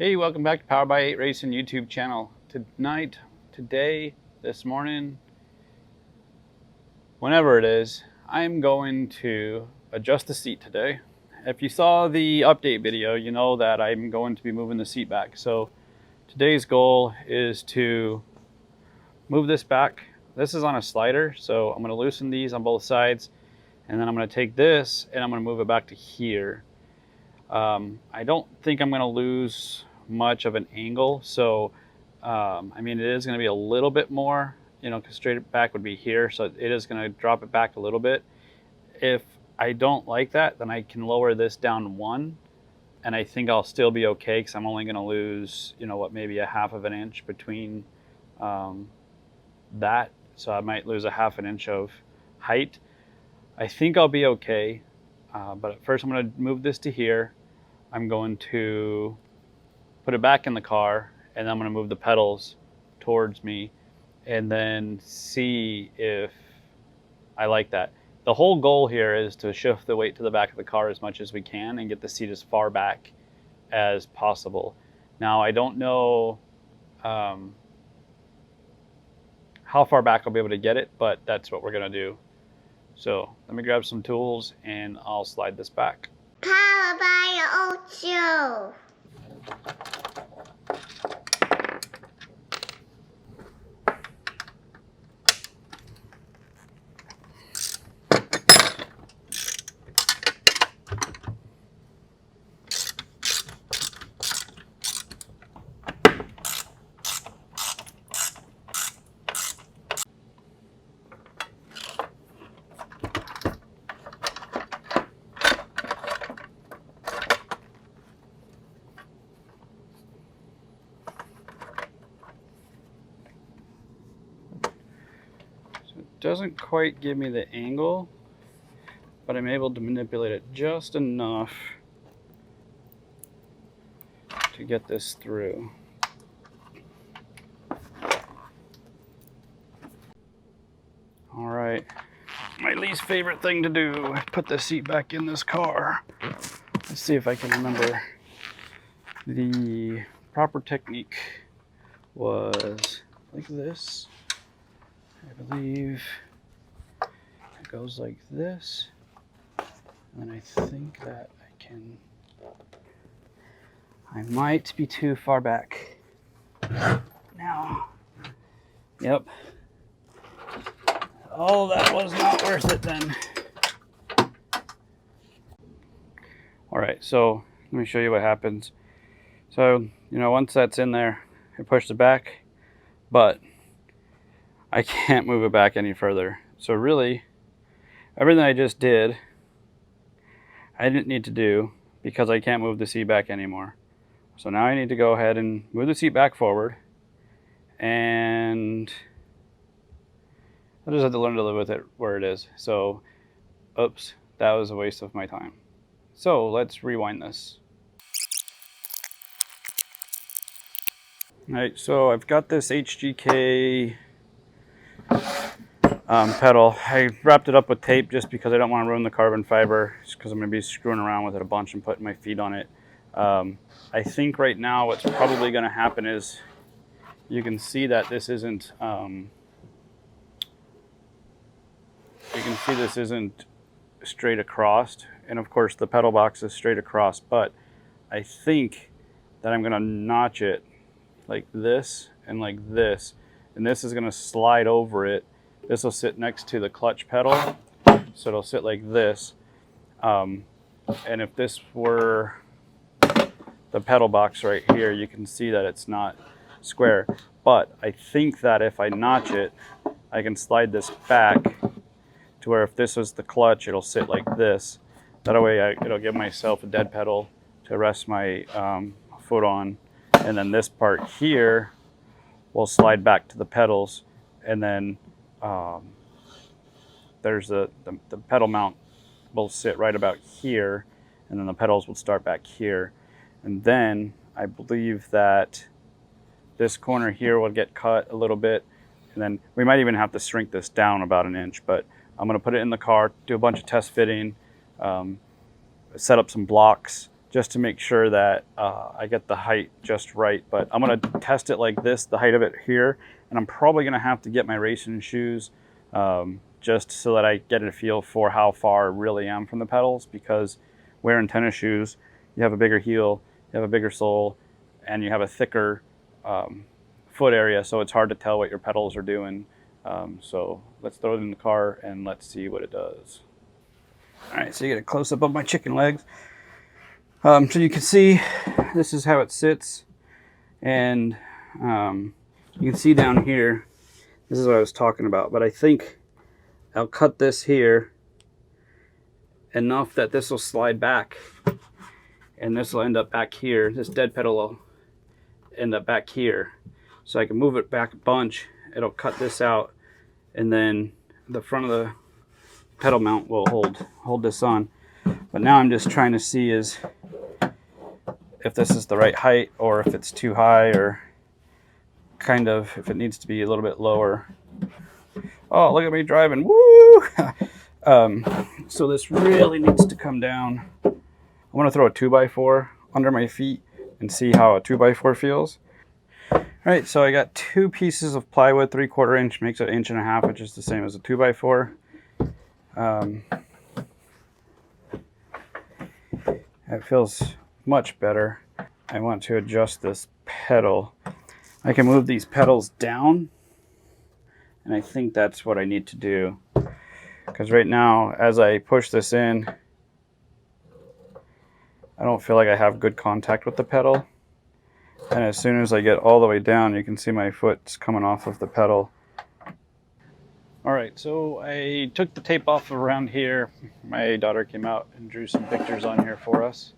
Hey, welcome back to Power by 8 Racing YouTube channel. This morning, whenever it is, I'm going to adjust the seat today. If you saw the update video, you know that I'm going to be moving the seat back. So today's goal is to move this back. This is on a slider, so I'm going to loosen these on both sides, and then I'm going to take this and I'm going to move it back to here. I don't think I'm going to lose much of an angle, so I mean, it is going to be a little bit more, you know, because straight back would be here, so it is going to drop it back a little bit. If I don't like that, then I can lower this down one, and I think I'll still be okay, because I'm only going to lose, you know, what, maybe a half of an inch between that, so I might lose a half an inch of height. I think I'll be okay, but at first I'm going to move this to here. I'm going to put it back in the car, and I'm going to move the pedals towards me and then see if I like that. The whole goal here is to shift the weight to the back of the car as much as we can and get the seat as far back as possible. Now, I don't know how far back I'll be able to get it, but that's what we're going to do. So let me grab some tools and I'll slide this back. Power by 8. Doesn't quite give me the angle, but I'm able to manipulate it just enough to get this through. All right, my least favorite thing to do, put the seat back in this car. Let's see if I can remember. The proper technique was like this. I believe it goes like this, and I think that I might be too far back now. Yep. Oh, that was not worth it then. All right, so let me show you what happens. So, you know, once that's in there, I push it back, but I can't move it back any further. So really, everything I just did, I didn't need to do because I can't move the seat back anymore. So now I need to go ahead and move the seat back forward, and I just have to learn to live with it where it is. So, oops, that was a waste of my time. So let's rewind this. All right, so I've got this HGK pedal. I wrapped it up with tape just because I don't want to ruin the carbon fiber, just because I'm going to be screwing around with it a bunch and putting my feet on it. I think right now what's probably going to happen is you can see that this isn't straight across, and of course the pedal box is straight across, but I think that I'm going to notch it like this and like this, and this is going to slide over it. This will sit next to the clutch pedal, so it'll sit like this. And if this were the pedal box right here, you can see that it's not square. But I think that if I notch it, I can slide this back to where if this was the clutch, it'll sit like this. That way it'll give myself a dead pedal to rest my foot on. And then this part here will slide back to the pedals, and then there's the pedal mount will sit right about here, and then the pedals will start back here. And then I believe that this corner here will get cut a little bit, and then we might even have to shrink this down about an inch, but I'm going to put it in the car, do a bunch of test fitting, set up some blocks just to make sure that I get the height just right. But I'm going to test it like this, the height of it here, and I'm probably going to have to get my racing shoes just so that I get a feel for how far I really am from the pedals, because wearing tennis shoes, you have a bigger heel, you have a bigger sole, and you have a thicker foot area, so it's hard to tell what your pedals are doing. So let's throw it in the car and let's see what it does. All right, so you get a close-up of my chicken legs. So you can see this is how it sits, and you can see down here, this is what I was talking about, but I think I'll cut this here enough that this will slide back, and this will end up back here. This dead pedal will end up back here, so I can move it back a bunch. It'll cut this out, and then the front of the pedal mount will hold this on. But now I'm just trying to see is if this is the right height, or if it's too high, or kind of if it needs to be a little bit lower. Oh, look at me driving. Woo! So this really needs to come down. I want to throw a 2x4 under my feet and see how a 2x4 feels. All right, so I got 2 pieces of plywood, 3/4 inch, makes it 1.5 inches, which is the same as a 2x4. It feels much better. I want to adjust this pedal. I can move these pedals down, and I think that's what I need to do. Because right now, as I push this in, I don't feel like I have good contact with the pedal. And as soon as I get all the way down, you can see my foot's coming off of the pedal. All right, so I took the tape off around here. My daughter came out and drew some pictures on here for us.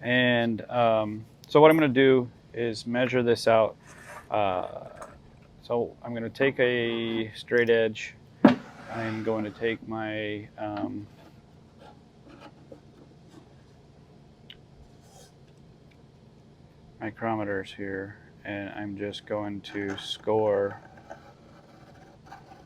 And so what I'm going to do is measure this out. So I'm going to take a straight edge. I'm going to take my micrometers here, and I'm just going to score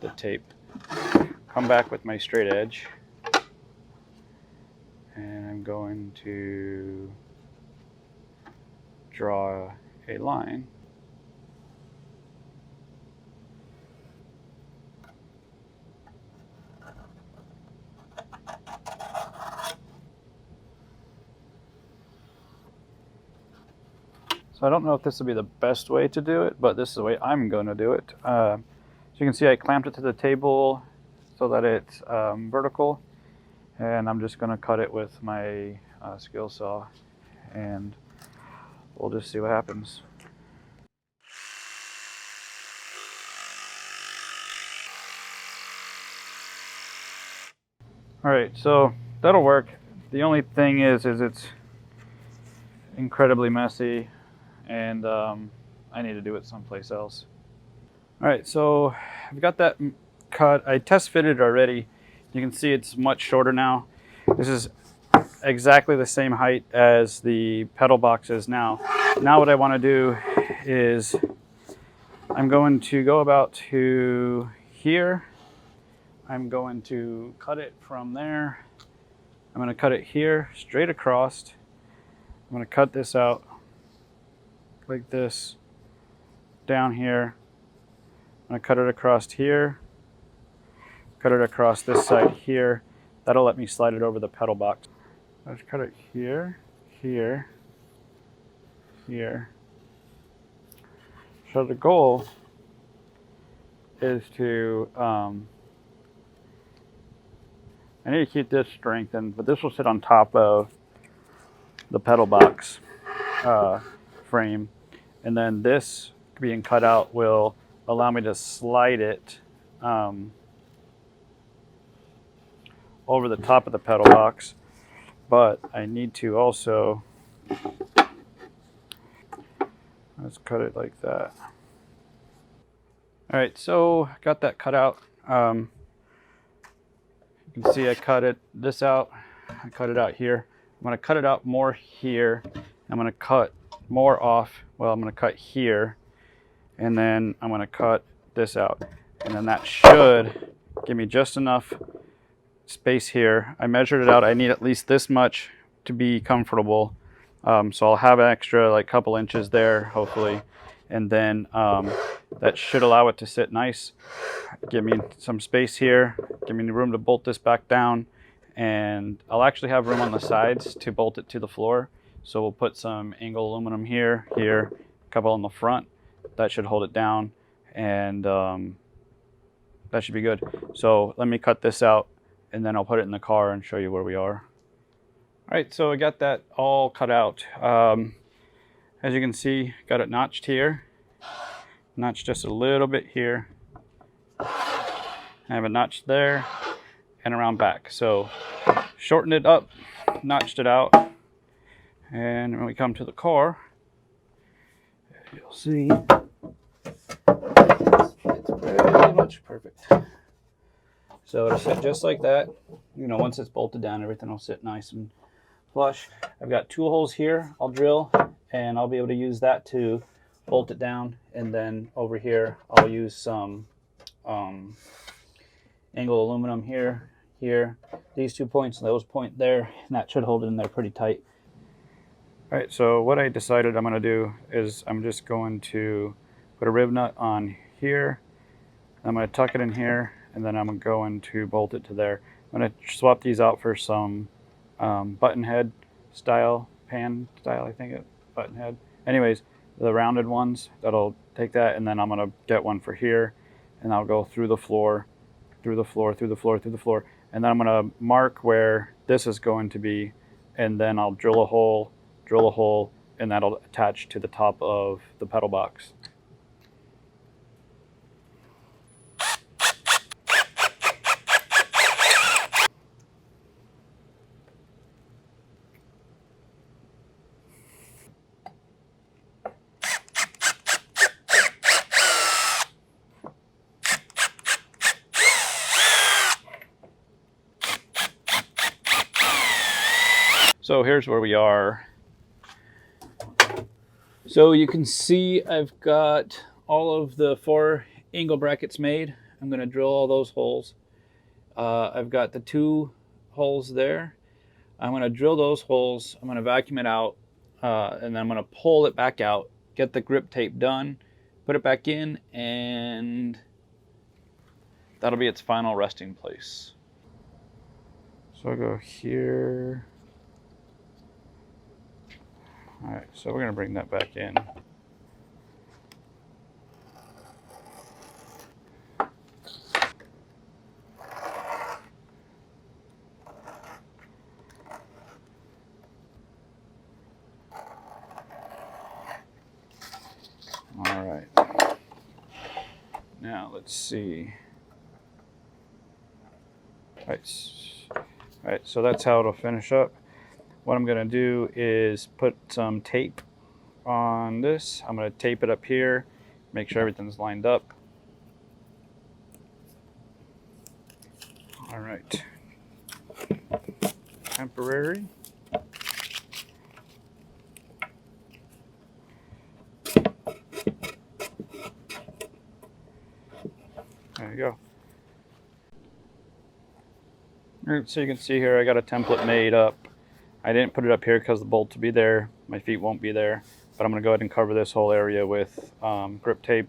the tape. Come back with my straight edge, and I'm going to draw a line. So I don't know if this will be the best way to do it, but this is the way I'm going to do it. So you can see I clamped it to the table so that it's vertical, and I'm just going to cut it with my skill saw, and we'll just see what happens. All right, so that'll work. The only thing is it's incredibly messy, and I need to do it someplace else. All right, so I've got that cut. I test fitted already. You can see it's much shorter now. This is exactly the same height as the pedal box is now. Now what I want to do is I'm going to go about to here. I'm going to cut it from there. I'm going to cut it here straight across. I'm going to cut this out like this down here. I'm going to cut it across here, cut it across this side here. That'll let me slide it over the pedal box. Let's cut it here, here, here. So the goal is to, I need to keep this strengthened, but this will sit on top of the pedal box frame. And then this being cut out will allow me to slide it over the top of the pedal box. But I need to also, let's cut it like that. All right, so got that cut out. You can see I cut this out. I cut it out here. I'm going to cut it out more here. I'm going to cut more off. Well, I'm going to cut here, and then I'm going to cut this out, and then that should give me just enough space here. I measured it out. I need at least this much to be comfortable. So I'll have an extra like couple inches there, hopefully. And then that should allow it to sit nice. Give me some space here, give me the room to bolt this back down, and I'll actually have room on the sides to bolt it to the floor. So we'll put some angle aluminum here, a couple on the front. That should hold it down, and that should be good. So let me cut this out, and then I'll put it in the car and show you where we are. All right, so I got that all cut out. As you can see, got it notched here, notched just a little bit here. I have a notch there and around back. So shortened it up, notched it out, and when we come to the car, you'll see it's pretty much perfect. So it'll sit just like that. You know, once it's bolted down, everything will sit nice and flush. I've got 2 holes here I'll drill, and I'll be able to use that to bolt it down. And then over here, I'll use some angle aluminum here, these 2 points, those point there, and that should hold it in there pretty tight. All right, so what I decided I'm going to do is I'm just going to put a rib nut on here. I'm going to tuck it in here, and then I'm going to bolt it to there. I'm going to swap these out for some button head style, pan style, I think, button head. Anyways, the rounded ones, that'll take that, and then I'm going to get one for here, and I'll go through the floor, through the floor, through the floor, through the floor, and then I'm going to mark where this is going to be, and then I'll drill a hole, and that'll attach to the top of the pedal box. So here's where we are. So you can see I've got all of the 4 angle brackets made. I'm going to drill all those holes. I've got the 2 holes there. I'm going to drill those holes. I'm going to vacuum it out, and then I'm going to pull it back out, get the grip tape done, put it back in, and that'll be its final resting place. So I'll go here. All right, so we're going to bring that back in. All right. Now let's see. All right, so that's how it'll finish up. What I'm going to do is put some tape on this. I'm going to tape it up here, make sure everything's lined up. All right. Temporary. There you go. All right, so you can see here I got a template made up. I didn't put it up here because the bolt will be there. My feet won't be there. But I'm going to go ahead and cover this whole area with grip tape.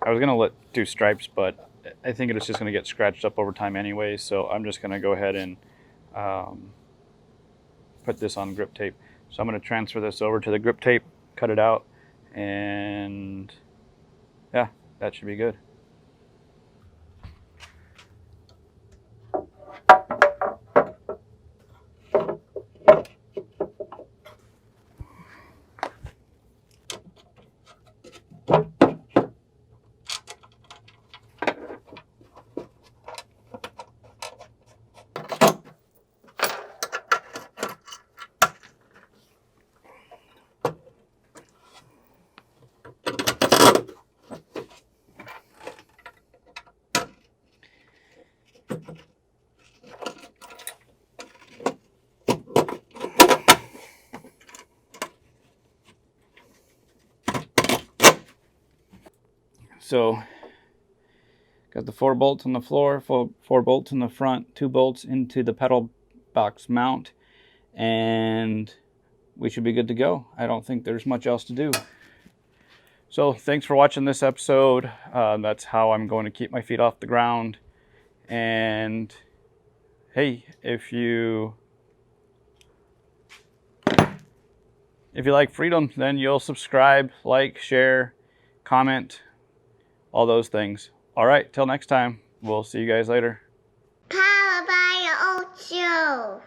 I was going to do stripes, but I think it's just going to get scratched up over time anyway. So I'm just going to go ahead and put this on grip tape. So I'm going to transfer this over to the grip tape, cut it out, and yeah, that should be good. So got the 4 bolts on the floor, 4 bolts in the front, 2 bolts into the pedal box mount, and we should be good to go. I don't think there's much else to do. So thanks for watching this episode. That's how I'm going to keep my feet off the ground. And hey, if you like freedom, then you'll subscribe, like, share, comment, all those things. All right, till next time. We'll see you guys later. Powered by your old shoe.